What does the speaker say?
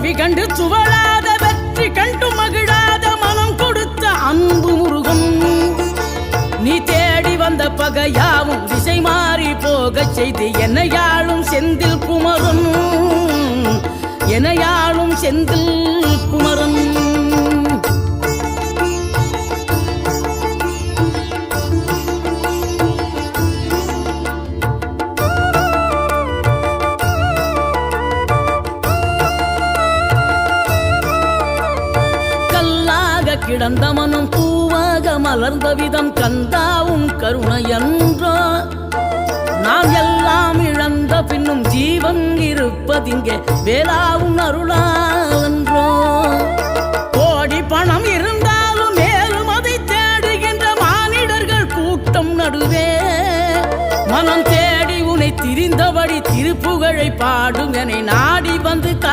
தோல்வி கண்டு துவளாத வெற்றி கண்டு மகிழாத மனம் கொடுத்த அன்பு முருகன் நீ தேடி வந்த பகையாவும் திசை மாறி போகச் செய்து என்னையாளும் செந்தில் குமரன் என்னையாளும் செந்தில் குமரன் கிடந்த மனம் பூவாக மலர்ந்த விதம் கந்தாவும் கருணை என்றோ நாம் எல்லாம் இழந்த பின்னும் ஜீவன் இருப்பதிங்கே வேளாவும் அருளாவென்றோ கோடி பணம் இருந்தாலும் மேலும் அதை தேடுகின்ற மானிடர்கள் கூட்டம் நடுவே மனம் தேடி உனை திரிந்தபடி திருப்புகழை பாடும் என நாடி வந்து